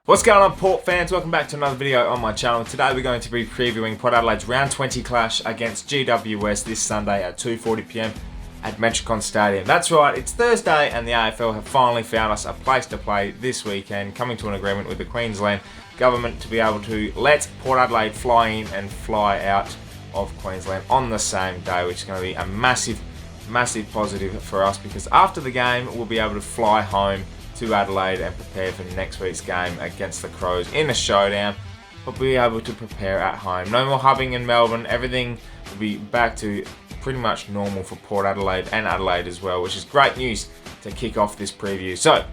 What's going on, Port fans? Welcome back to another video on my channel. Today we're going to be previewing Port Adelaide's round 20 clash against GWS this Sunday at 2:40 p.m. at Metricon Stadium. That's right, it's Thursday and the AFL have finally found us a place to play this weekend, coming to an agreement with the Queensland government to be able to let Port Adelaide fly in and fly out of Queensland on the same day, which is going to be a massive positive for us, because after the game we'll be able to fly home to Adelaide and prepare for next week's game against the Crows in a showdown. But we'll be able to prepare at home. No more hubbing in Melbourne. Everything will be back to pretty much normal for Port Adelaide and Adelaide as well, which is great news to kick off this preview. So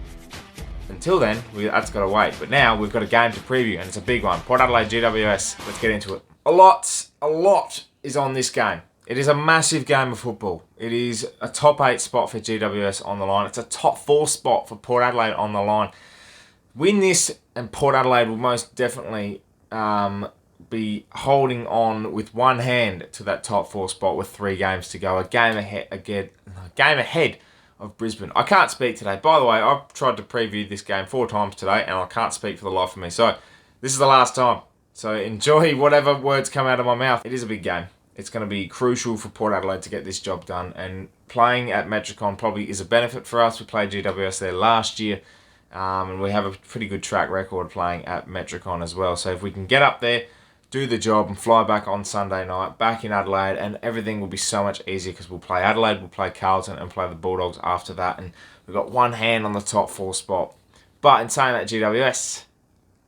until then, that's got to wait. But now we've got a game to preview, and it's a big one. Port Adelaide GWS. Let's get into it. A lot is on this game. It is a massive game of football. It is a top 8 spot for GWS on the line. It's a top 4 spot for Port Adelaide on the line. Win this and Port Adelaide will most definitely be holding on with one hand to that top 4 spot with 3 games to go. A game ahead of Brisbane. I can't speak today. By the way, I've tried to preview this game 4 times today and I can't speak for the life of me. So this is the last time. So enjoy whatever words come out of my mouth. It is a big game. It's going to be crucial for Port Adelaide to get this job done, and playing at Metricon probably is a benefit for us. We played GWS there last year, and we have a pretty good track record playing at Metricon as well. So if we can get up there, do the job, and fly back on Sunday night, back in Adelaide, and everything will be so much easier because we'll play Adelaide, we'll play Carlton, and play the Bulldogs after that, and we've got one hand on the top 4 spot. But in saying that, GWS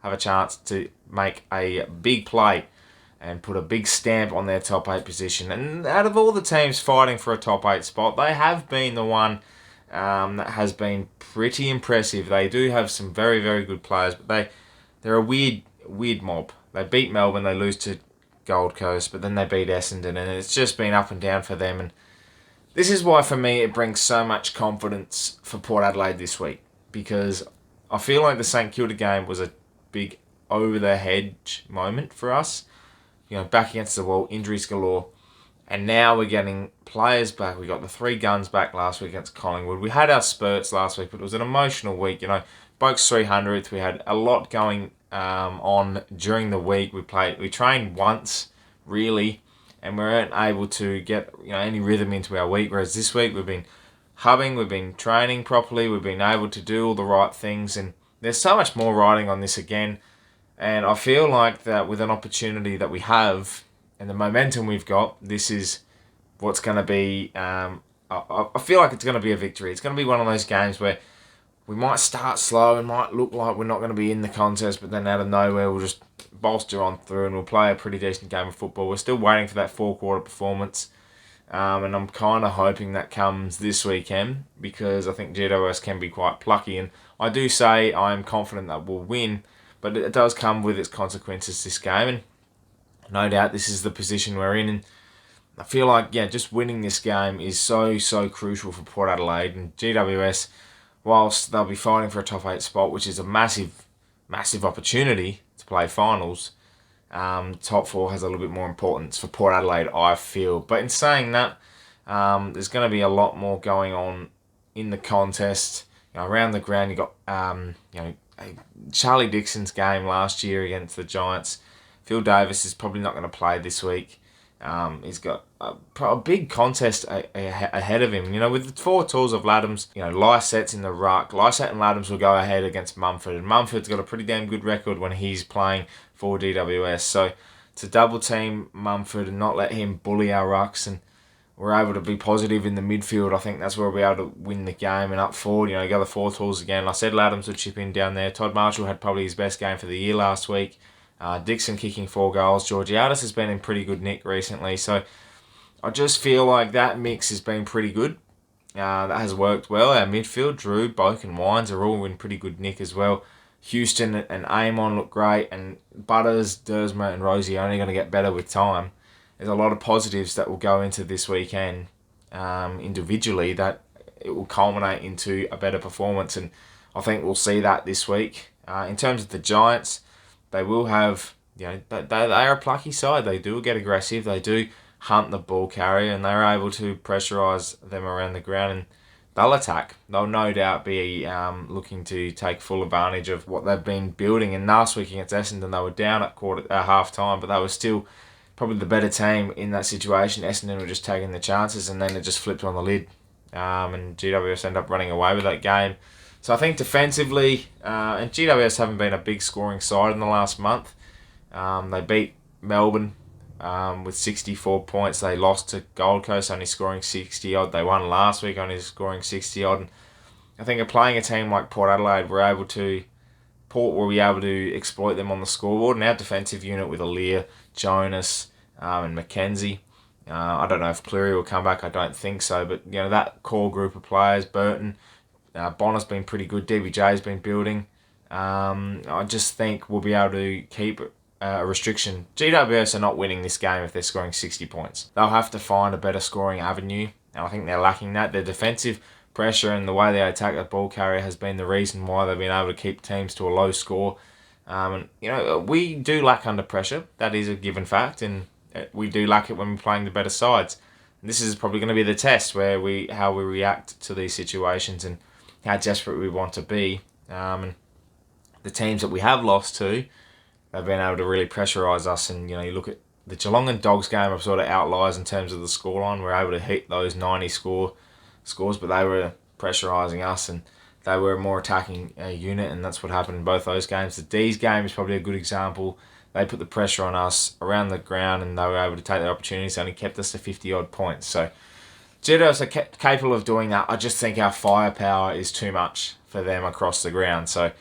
have a chance to make a big play and put a big stamp on their top 8 position. And out of all the teams fighting for a top 8 spot, they have been the one that has been pretty impressive. They do have some very, very good players, but they're a weird mob. They beat Melbourne, they lose to Gold Coast, but then they beat Essendon, and it's just been up and down for them. And this is why, for me, it brings so much confidence for Port Adelaide this week, because I feel like the St Kilda game was a big over-the-hedge moment for us. You know, back against the wall, injuries galore. And now we're getting players back. We got the 3 guns back last week against Collingwood. We had our spurts last week, but it was an emotional week. You know, Boak's 300th. We had a lot going on during the week. We trained once, really, and we weren't able to get any rhythm into our week. Whereas this week we've been hubbing, we've been training properly, we've been able to do all the right things, and there's so much more riding on this again. And I feel like that with an opportunity that we have and the momentum we've got, this is what's going to be, I feel like it's going to be a victory. It's going to be one of those games where we might start slow and might look like we're not going to be in the contest, but then out of nowhere we'll just bolster on through and we'll play a pretty decent game of football. We're still waiting for that 4-quarter performance, and I'm kind of hoping that comes this weekend, because I think GWS can be quite plucky. And I do say I'm confident that we'll win, but it does come with its consequences, this game, and no doubt this is the position we're in. And I feel like, just winning this game is so crucial for Port Adelaide. And GWS, whilst they'll be fighting for a top 8 spot, which is a massive opportunity to play finals, top 4 has a little bit more importance for Port Adelaide, I feel. But in saying that, there's going to be a lot more going on in the contest. Around the ground, you got Charlie Dixon's game last year against the Giants. Phil Davis is probably not going to play this week. He's got a big contest ahead of him. With the 4 tools of Laddams, Lycett's in the ruck. Lycett and Laddams will go ahead against Mumford. And Mumford's got a pretty damn good record when he's playing for GWS. So to double team Mumford and not let him bully our rucks, and we're able to be positive in the midfield, I think that's where we'll be able to win the game. And up forward, you got the 4 tools again. I said Laddams would chip in down there. Todd Marshall had probably his best game for the year last week. Dixon kicking 4 goals. Georgiadis has been in pretty good nick recently. So I just feel like that mix has been pretty good. That has worked well. Our midfield, Drew, Boak and Wines are all in pretty good nick as well. Houston and Amon look great. And Butters, Dersma and Rosie are only going to get better with time. There's a lot of positives that will go into this weekend individually, that it will culminate into a better performance, and I think we'll see that this week. In terms of the Giants, they will have, they are a plucky side. They do get aggressive. They do hunt the ball carrier, and they're able to pressurise them around the ground. And they'll attack. They'll no doubt be looking to take full advantage of what they've been building. And last week against Essendon, they were down at half time, but they were still probably the better team in that situation. Essendon were just taking the chances, and then it just flipped on the lid. And GWS ended up running away with that game. So I think defensively, and GWS haven't been a big scoring side in the last month. They beat Melbourne with 64 points. They lost to Gold Coast, only scoring 60 odd. They won last week, only scoring 60 odd. And I think playing a team like Port Adelaide, Port will be able to exploit them on the scoreboard. And our defensive unit with Aliir, Jonas, and Mackenzie. I don't know if Cleary will come back. I don't think so. But that core group of players, Burton, Bonner's been pretty good. DBJ's been building. I just think we'll be able to keep a restriction. GWS are not winning this game if they're scoring 60 points. They'll have to find a better scoring avenue, and I think they're lacking that. Their defensive pressure and the way they attack the ball carrier has been the reason why they've been able to keep teams to a low score. We do lack under pressure. That is a given fact, and we do lack it when we're playing the better sides. And this is probably going to be the test how we react to these situations and how desperate we want to be. And the teams that we have lost to, they've been able to really pressurise us. And you look at the Geelong and Dogs game of sort of outliers in terms of the scoreline. We're able to hit those 90 scores, but they were pressurising us, and they were a more attacking unit, and that's what happened in both those games. The D's game is probably a good example. They put the pressure on us around the ground, and they were able to take their opportunities. They only kept us to 50-odd points. So GWS are capable of doing that. I just think our firepower is too much for them across the ground. So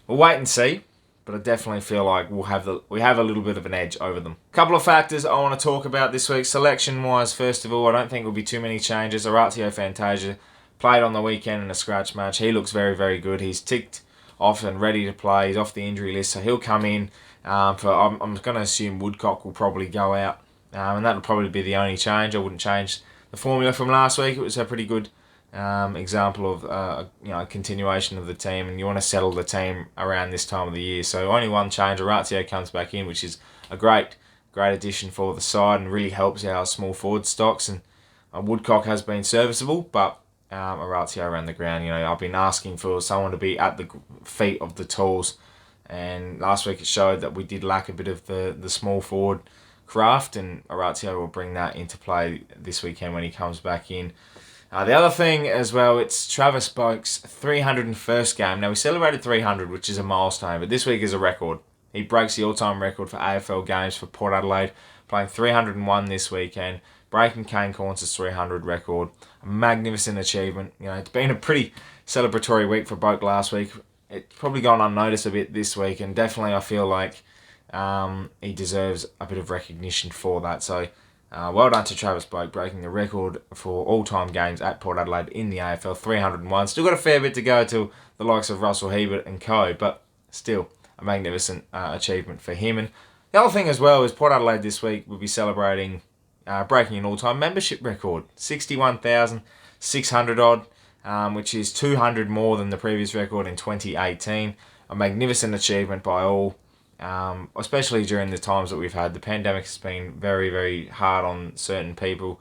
we'll wait and see, but I definitely feel like we have a little bit of an edge over them. A couple of factors I want to talk about this week. Selection-wise, first of all, I don't think there'll be too many changes. Orazio Fantasia played on the weekend in a scratch match. He looks very, very good. He's ticked off and ready to play. He's off the injury list, so he'll come in. I'm going to assume Woodcock will probably go out, and that'll probably be the only change. I wouldn't change the formula from last week. It was a pretty good example of a continuation of the team, and you want to settle the team around this time of the year. So only one change. Orazio comes back in, which is a great addition for the side and really helps our small forward stocks. And Woodcock has been serviceable, but Orazio around the ground. I've been asking for someone to be at the feet of the tools, and last week it showed that we did lack a bit of the small forward craft, and Orazio will bring that into play this weekend when he comes back in. The other thing as well, it's Travis Boak's 301st game. Now, we celebrated 300, which is a milestone, but this week is a record. He breaks the all-time record for AFL games for Port Adelaide, playing 301 this weekend, breaking Kane Corns' 300 record. A magnificent achievement. It's been a pretty celebratory week for Boak last week. It's probably gone unnoticed a bit this week, and definitely I feel like he deserves a bit of recognition for that. So well done to Travis Boak, breaking the record for all-time games at Port Adelaide in the AFL, 301. Still got a fair bit to go to the likes of Russell Hebert and co, but still a magnificent achievement for him. And the other thing as well is Port Adelaide this week will be celebrating breaking an all-time membership record, 61,600 odd, which is 200 more than the previous record in 2018. A magnificent achievement by all. Especially during the times that we've had. The pandemic has been very, very hard on certain people,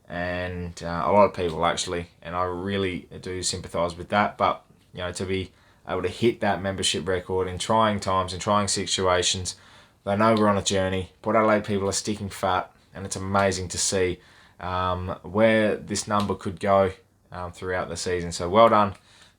and a lot of people actually, and I really do sympathise with that. But to be able to hit that membership record in trying times, in trying situations, they know we're on a journey. Port Adelaide people are sticking fat, and it's amazing to see where this number could go throughout the season. So well done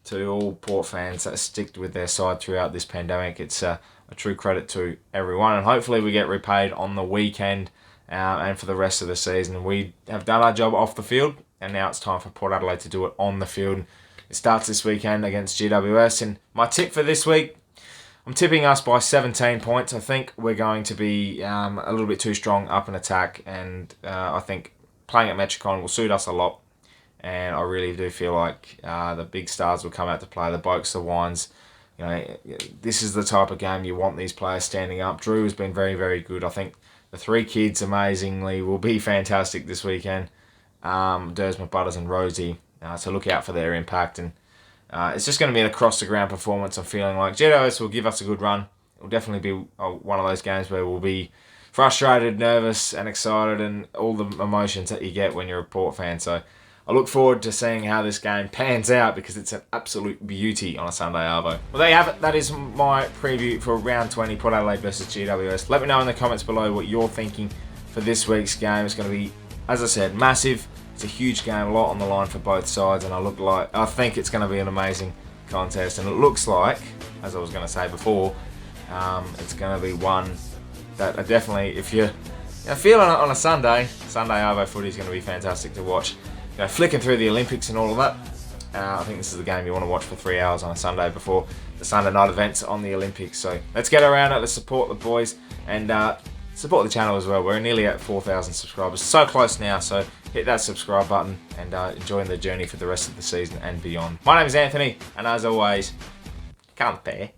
to all Port fans that sticked with their side throughout this pandemic. It's a true credit to everyone, and hopefully we get repaid on the weekend and for the rest of the season. We have done our job off the field, and now it's time for Port Adelaide to do it on the field. It starts this weekend against GWS, and my tip for this week, I'm tipping us by 17 points. I think we're going to be a little bit too strong up in attack, and I think playing at Metricon will suit us a lot, and I really do feel like the big stars will come out to play, the Boaks, the Wines. This is the type of game you want these players standing up. Drew has been very, very good. I think the three kids, amazingly, will be fantastic this weekend. Dersma, Butters and Rosie. So look out for their impact. And it's just going to be an across-the-ground performance, I'm feeling like. GWS will give us a good run. It will definitely be one of those games where we'll be frustrated, nervous and excited, and all the emotions that you get when you're a Port fan. So I look forward to seeing how this game pans out because it's an absolute beauty on a Sunday arvo. Well, there you have it. That is my preview for round 20, Port Adelaide versus GWS. Let me know in the comments below what you're thinking for this week's game. It's going to be, as I said, massive. It's a huge game, a lot on the line for both sides, and I think it's going to be an amazing contest. And it looks like, as I was going to say before, it's going to be one that definitely, if you're feeling it on a Sunday arvo footy is going to be fantastic to watch. Flicking through the Olympics and all of that. I think this is the game you want to watch for 3 hours on a Sunday before the Sunday night events on the Olympics. So let's get around it. Let's support the boys and support the channel as well. We're nearly at 4,000 subscribers. So close now. So hit that subscribe button and enjoy the journey for the rest of the season and beyond. My name is Anthony, and as always, can't bear.